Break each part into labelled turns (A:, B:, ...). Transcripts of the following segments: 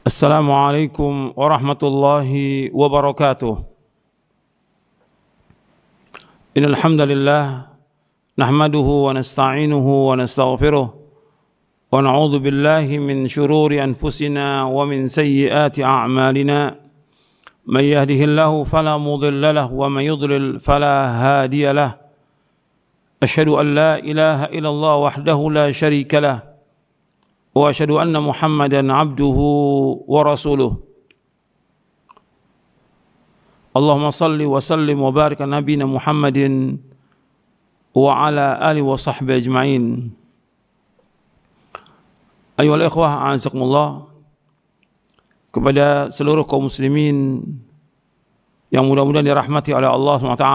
A: Assalamualaikum warahmatullahi wabarakatuh. Innal hamdalillah nahmaduhu wa nasta'inuhu wa nastaghfiruh wa na'udzu billahi min shururi anfusina wa min sayyiati a'malina. May yahdihillahu fala mudilla lahu wa may yudlil fala hadiya lahu. Asyhadu an la ilaha illallah wahdahu la syarika lahu wa asyhadu anna Muhammadan abduhu wa rasuluh. Allahumma salli wa sallim wa barik ala nabiyina Muhammadin wa ala alihi wa sahbihi ajma'in. Ayyuhal ikhwah, a'azakumullah, kepada seluruh kaum muslimin yang mudah-mudahan dirahmati oleh Allah SWT.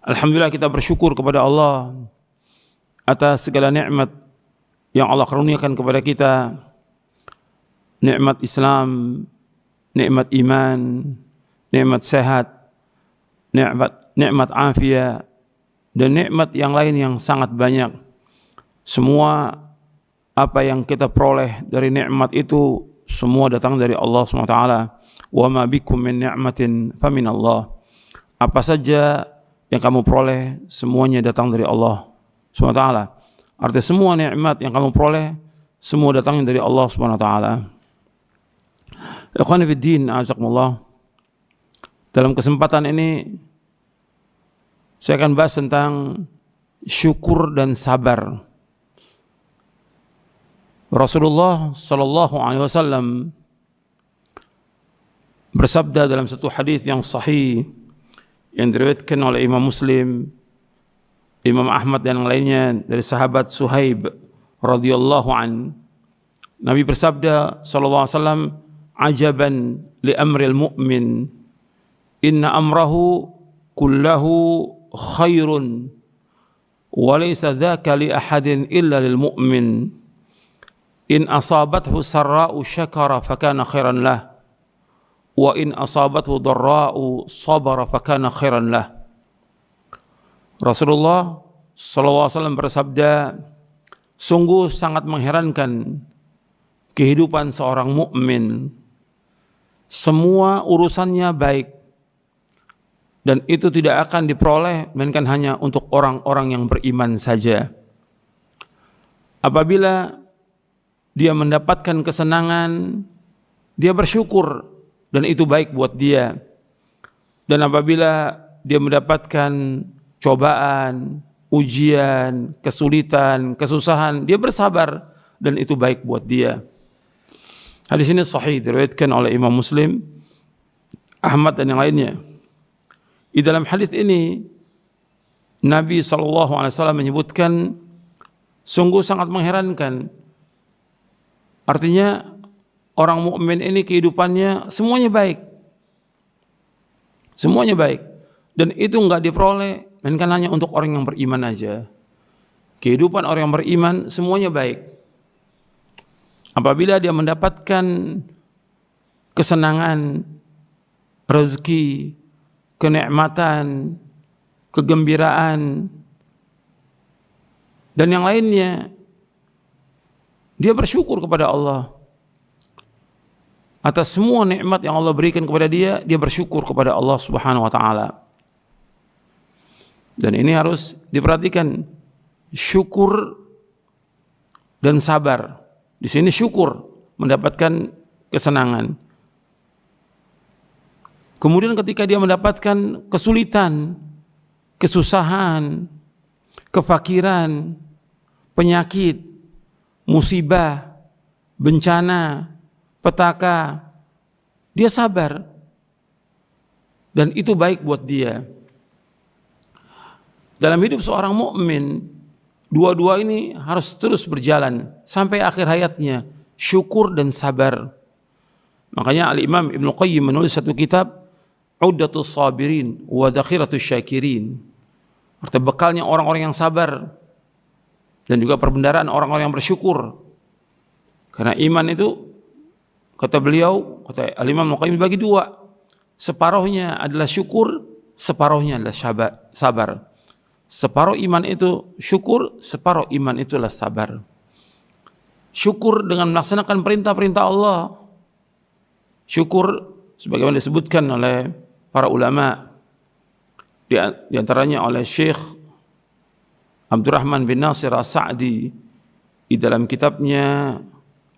A: Alhamdulillah, kita bersyukur kepada Allah atas segala nikmat yang Allah karuniakan kepada kita, nikmat Islam, nikmat iman, nikmat sehat, nikmat afiat, dan nikmat yang lain yang sangat banyak. Semua apa yang kita peroleh dari nikmat itu semua datang dari Allah SWT. Wa ma bikum min ni'matin famin Allah. Apa saja yang kamu peroleh semuanya datang dari Allah SWT. Artinya semua nikmat yang kamu peroleh semua datang dari Allah Subhanahu wa taala. Ikhwani fid din, azakumullah. Dalam kesempatan ini saya akan bahas tentang syukur dan sabar. Rasulullah sallallahu alaihi wasallam bersabda dalam satu hadis yang sahih yang diriwayatkan oleh Imam Muslim, Imam Ahmad dan yang lainnya dari sahabat Suhaib radhiyallahu an. Nabi bersabda sallallahu alaihi wasallam, "Ajaban li amril mu'min, inna amrahu kullahu khairun wa laysa dzaka li ahadin illa lil mu'min. In asabathu sarra'u syakara fakana khairan lah, wa in asabathu dharra'u sabara fakana khairan lah." Rasulullah SAW bersabda, sungguh sangat mengherankan kehidupan seorang mukmin. Semua urusannya baik, dan itu tidak akan diperoleh melainkan hanya untuk orang-orang yang beriman saja. Apabila dia mendapatkan kesenangan, dia bersyukur dan itu baik buat dia. Dan apabila dia mendapatkan cobaan, ujian, kesulitan, kesusahan, dia bersabar dan itu baik buat dia. Hadis ini sahih, diriwayatkan oleh Imam Muslim, Ahmad dan yang lainnya. Di dalam hadis ini Nabi SAW menyebutkan sungguh sangat mengherankan. Artinya orang mukmin ini kehidupannya semuanya baik. Semuanya baik. Dan itu enggak diperoleh melainkan hanya untuk orang yang beriman aja. Kehidupan orang yang beriman semuanya baik. Apabila dia mendapatkan kesenangan, rezeki, kenikmatan, kegembiraan, dan yang lainnya, dia bersyukur kepada Allah atas semua nikmat yang Allah berikan kepada dia. Dia bersyukur kepada Allah Subhanahu wa taala. Dan ini harus diperhatikan, syukur dan sabar. Di sini syukur mendapatkan kesenangan. Kemudian ketika dia mendapatkan kesulitan, kesusahan, kefakiran, penyakit, musibah, bencana, petaka, dia sabar. Dan itu baik buat dia. Dalam hidup seorang mukmin, dua-dua ini harus terus berjalan sampai akhir hayatnya, syukur dan sabar. Makanya Al-Imam Ibnu Qayyim menulis satu kitab, Uddatus Sabirin wa Dhakhiratus Syakirin. Artinya bekalnya orang-orang yang sabar dan juga perbendaharaan orang-orang yang bersyukur. Karena iman itu, kata beliau, kata Al-Imam Ibnu Qayyim, dibagi dua. Separuhnya adalah syukur, separuhnya adalah sabar. Separuh iman itu syukur, separuh iman itulah sabar. syukur dengan melaksanakan perintah-perintah Allah. Syukur sebagaimana disebutkan oleh para ulama, di antaranya oleh Syekh Abdurrahman bin Nasir As-Sa'di di dalam kitabnya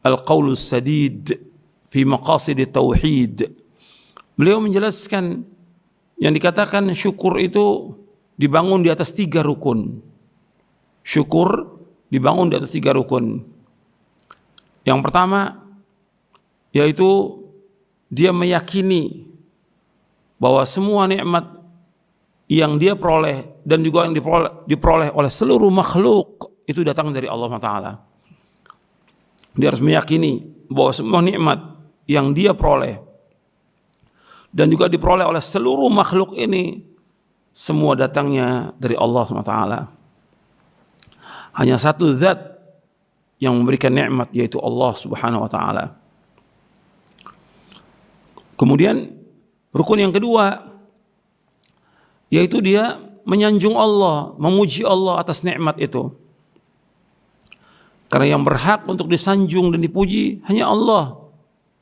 A: Al-Qaulus Sadid fi Maqasid Tauhid. Beliau menjelaskan yang dikatakan syukur itu dibangun di atas 3 rukun. Syukur dibangun di atas 3 rukun. Yang pertama yaitu dia meyakini bahwa semua nikmat yang dia peroleh dan juga yang diperoleh oleh seluruh makhluk itu datang dari Allah Ta'ala. Dia harus meyakini bahwa semua nikmat yang dia peroleh dan juga diperoleh oleh seluruh makhluk ini semua datangnya dari Allah Ta'ala. Hanya satu zat yang memberikan nikmat, yaitu Allah Subhanahu wa Ta'ala. Kemudian rukun yang kedua yaitu dia menyanjung Allah, memuji Allah atas nikmat itu. Karena yang berhak untuk disanjung dan dipuji hanya Allah.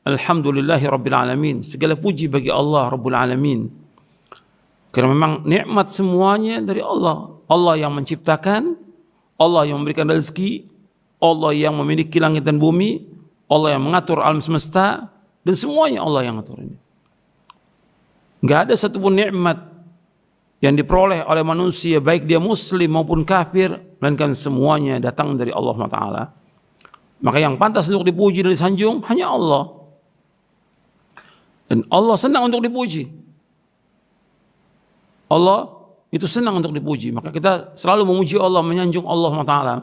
A: Alhamdulillahi Rabbil Alamin. Segala puji bagi Allah Rabbul Alamin. Karena memang nikmat semuanya dari Allah. Allah yang menciptakan, Allah yang memberikan rezeki, Allah yang memiliki langit dan bumi, Allah yang mengatur alam semesta, dan semuanya Allah yang mengatur ini. Enggak ada satupun nikmat yang diperoleh oleh manusia, baik dia muslim maupun kafir, melainkan semuanya datang dari Allah Ta'ala. Maka yang pantas untuk dipuji dan disanjung hanya Allah. Dan Allah senang untuk dipuji. Allah itu senang untuk dipuji. Maka kita selalu memuji Allah, menyanjung Allah Ta'ala.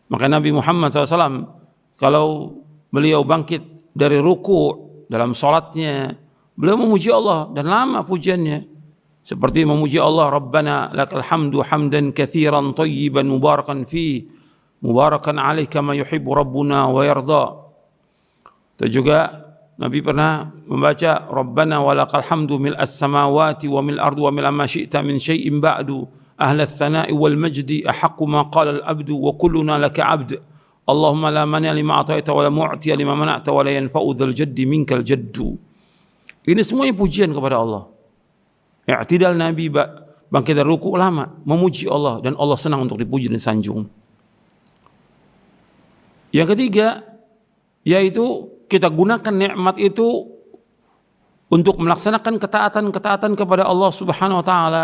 A: Maka Nabi Muhammad SAW, kalau beliau bangkit dari ruku dalam sholatnya, beliau memuji Allah dan lama pujiannya. Seperti memuji Allah, Rabbana lakal hamdu hamdan kathiran tayyiban mubarakan fi, mubarakan alaih kama yuhibbu Rabbuna wa yarda. Itu juga Nabi pernah membaca, Rabbana walakal hamdu mil'as samawati wa mil ardu wa mil amma syi'ta min syai'in ba'du, ahla thana'i wal majdi ahaqqu ma qala al-abdu wa kulluna laka abd. Allahumma la mani' lima ataita wa la mu'tiya lima mana'ta wa la yanfa'u dhal jaddi minkal jaddu. Ini semuanya pujian kepada Allah. I'tidal Nabi bangkit dari ruku lama memuji Allah dan Allah senang untuk dipuji dan sanjung. Yang ketiga yaitu kita gunakan nikmat itu untuk melaksanakan ketaatan-ketaatan kepada Allah Subhanahu wa Ta'ala.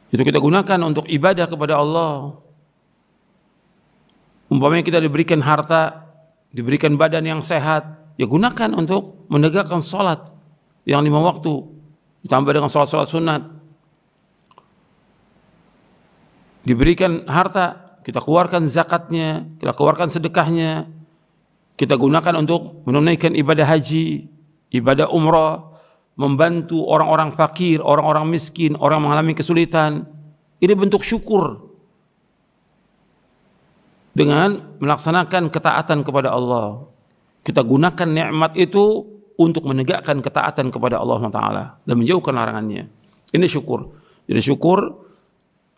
A: Itu kita gunakan untuk ibadah kepada Allah. Umpamanya kita diberikan harta, diberikan badan yang sehat, ya gunakan untuk menegakkan sholat yang 5 waktu, ditambah dengan sholat-sholat sunat. Diberikan harta, kita keluarkan zakatnya, kita keluarkan sedekahnya, kita gunakan untuk menunaikan ibadah haji, ibadah umrah, membantu orang-orang fakir, orang-orang miskin, orang mengalami kesulitan. Ini bentuk syukur dengan melaksanakan ketaatan kepada Allah. Kita gunakan nikmat itu untuk menegakkan ketaatan kepada Allah Ta'ala dan menjauhkan larangannya. Ini syukur. Jadi syukur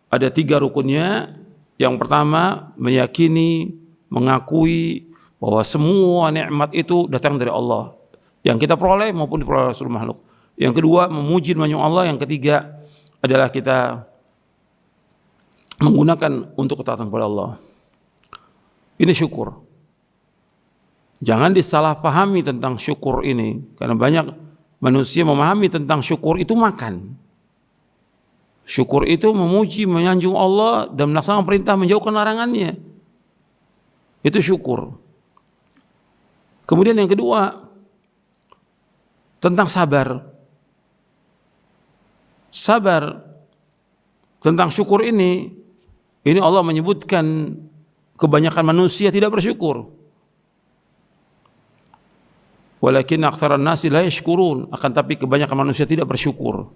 A: ada 3 rukunnya. Yang pertama, meyakini, mengakui bahwa semua nikmat itu datang dari Allah, yang kita peroleh maupun diperoleh seluruh makhluk. Yang kedua, memuji dan menyanjung Allah. Yang ketiga adalah kita menggunakan untuk ketaatan kepada Allah. Ini syukur. Jangan disalahpahami tentang syukur ini, karena banyak manusia memahami tentang syukur itu makan. Syukur itu memuji, menyanjung Allah dan melaksanakan perintah, menjauhkan larangannya. Itu syukur. Kemudian yang kedua, tentang sabar. Sabar tentang syukur ini Allah menyebutkan kebanyakan manusia tidak bersyukur. Walakin aktsaran nasi la yashkurun, akan tapi kebanyakan manusia tidak bersyukur.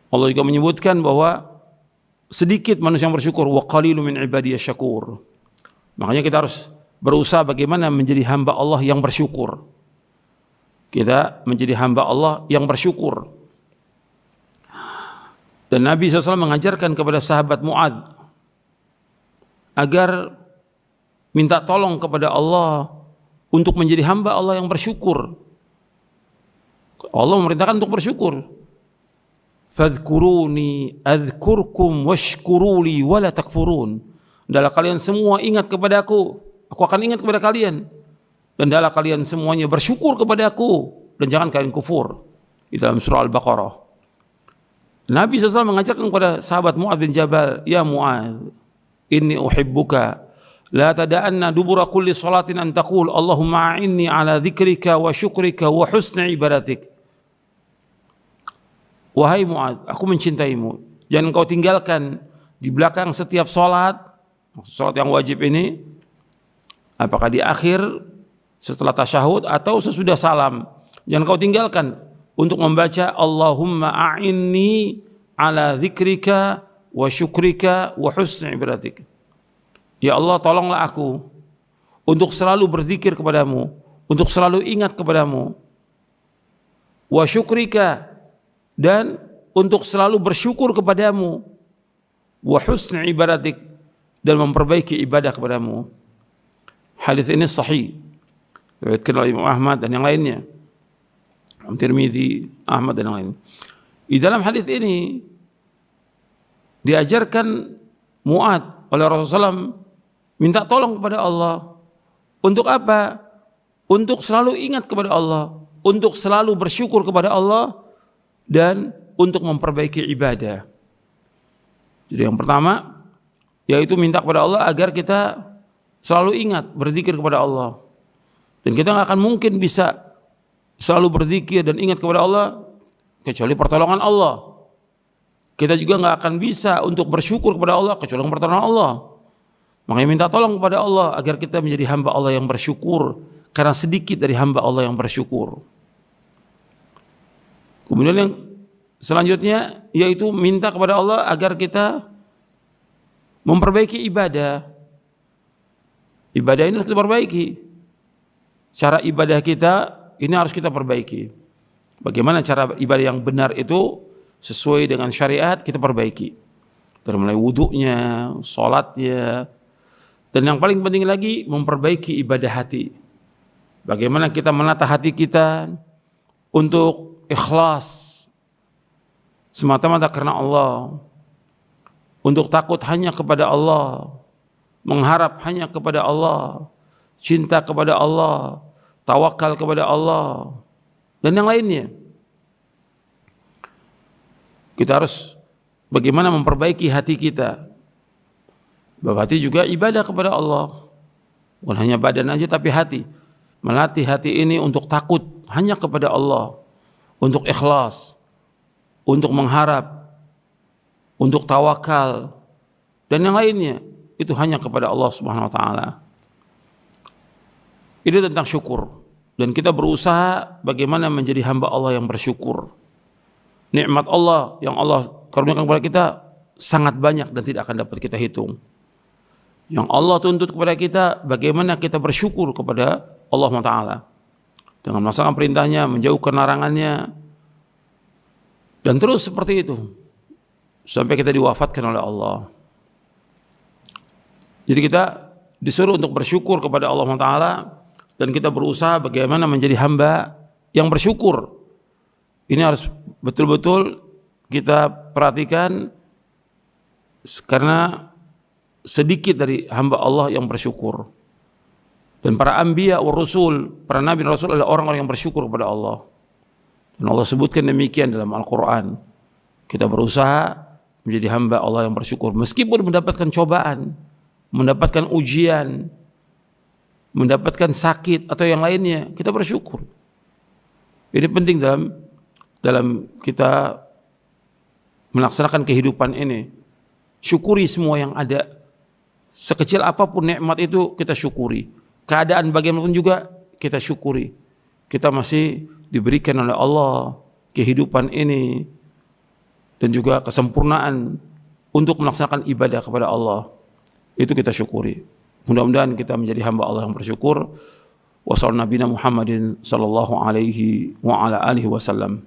A: Allah juga menyebutkan bahwa sedikit manusia yang bersyukur, wa qalilun min ibadiyasy syakur. Makanya kita harus berusaha bagaimana menjadi hamba Allah yang bersyukur. Kita menjadi hamba Allah yang bersyukur. Dan Nabi SAW mengajarkan kepada sahabat Mu'adz agar minta tolong kepada Allah untuk menjadi hamba Allah yang bersyukur. Allah memerintahkan untuk bersyukur. Fadhkuruni adzkurkum washkuruli wala takfurun. Hendaklah kalian semua ingat kepada aku akan ingat kepada kalian. Dan hendaklah kalian semuanya bersyukur kepada aku, dan jangan kalian kufur. Di dalam surah Al-Baqarah. Nabi SAW mengajarkan kepada sahabat Mu'adz bin Jabal, ya Mu'adz, inni uhibbuka, la tada'anna dubura kulli salatin an taqul Allahumma a'inni ala dzikrika wa syukrika wa husni ibadatik. Wahai Mu'adz, aku mencintaimu. Jangan kau tinggalkan di belakang setiap salat yang wajib ini, apakah di akhir setelah tasyahud atau sesudah salam, jangan kau tinggalkan untuk membaca Allahumma a'inni ala dzikrika wa syukrika wa husni ibadatik. Ya Allah, tolonglah aku untuk selalu berzikir kepadamu, untuk selalu ingat kepadamu. Wa syukrika, dan untuk selalu bersyukur kepadamu. Wa husni ibadatik, dan memperbaiki ibadah kepadamu. Hadis ini sahih, diriwayatkan oleh Imam Ahmad dan yang lainnya. Tirmidzi, Ahmad dan yang lain. Di dalam hadis ini diajarkan Mu'adz oleh Rasulullah SAW minta tolong kepada Allah. Untuk apa? Untuk selalu ingat kepada Allah, untuk selalu bersyukur kepada Allah, dan untuk memperbaiki ibadah. Jadi yang pertama yaitu minta kepada Allah agar kita selalu ingat berzikir kepada Allah. Dan kita nggak akan mungkin bisa selalu berzikir dan ingat kepada Allah kecuali pertolongan Allah. Kita juga nggak akan bisa untuk bersyukur kepada Allah kecuali pertolongan Allah. Makanya minta tolong kepada Allah agar kita menjadi hamba Allah yang bersyukur, karena sedikit dari hamba Allah yang bersyukur. Kemudian yang selanjutnya yaitu minta kepada Allah agar kita memperbaiki ibadah. Ibadah ini harus diperbaiki. Cara ibadah kita ini harus kita perbaiki. Bagaimana cara ibadah yang benar itu sesuai dengan syariat kita perbaiki. Dari mulai wudunya, sholatnya, dan yang paling penting lagi memperbaiki ibadah hati. Bagaimana kita menata hati kita untuk ikhlas semata-mata karena Allah, untuk takut hanya kepada Allah, mengharap hanya kepada Allah, cinta kepada Allah, tawakal kepada Allah, dan yang lainnya. Kita harus bagaimana memperbaiki hati kita. Berarti juga ibadah kepada Allah. Bukan hanya badan aja tapi hati. Melatih hati ini untuk takut hanya kepada Allah, untuk ikhlas, untuk mengharap, untuk tawakal, dan yang lainnya. Itu hanya kepada Allah Subhanahu wa taala. Ini tentang syukur, dan kita berusaha bagaimana menjadi hamba Allah yang bersyukur. Nikmat Allah yang Allah karuniakan kepada kita sangat banyak dan tidak akan dapat kita hitung. Yang Allah tuntut kepada kita bagaimana kita bersyukur kepada Allah Taala dengan melaksanakan perintahnya, menjauhkan larangannya, dan terus seperti itu sampai kita diwafatkan oleh Allah. Jadi kita disuruh untuk bersyukur kepada Allah Taala, dan kita berusaha bagaimana menjadi hamba yang bersyukur. Ini harus betul-betul kita perhatikan, karena sedikit dari hamba Allah yang bersyukur. Dan para anbiya wa rasul, para nabi dan rasul adalah orang-orang yang bersyukur kepada Allah. Dan Allah sebutkan demikian dalam Al-Quran. Kita berusaha menjadi hamba Allah yang bersyukur meskipun mendapatkan cobaan, mendapatkan ujian, mendapatkan sakit atau yang lainnya, kita bersyukur. Ini penting dalam kita melaksanakan kehidupan ini. Syukuri semua yang ada. Sekecil apapun nikmat itu kita syukuri. Keadaan bagaimanapun juga kita syukuri. Kita masih diberikan oleh Allah kehidupan ini dan juga kesempurnaan untuk melaksanakan ibadah kepada Allah. Itu kita syukuri. Mudah-mudahan kita menjadi hamba Allah yang bersyukur. Wa sallallahu Muhammadin sallallahu alaihi wa ala alihi wasallam.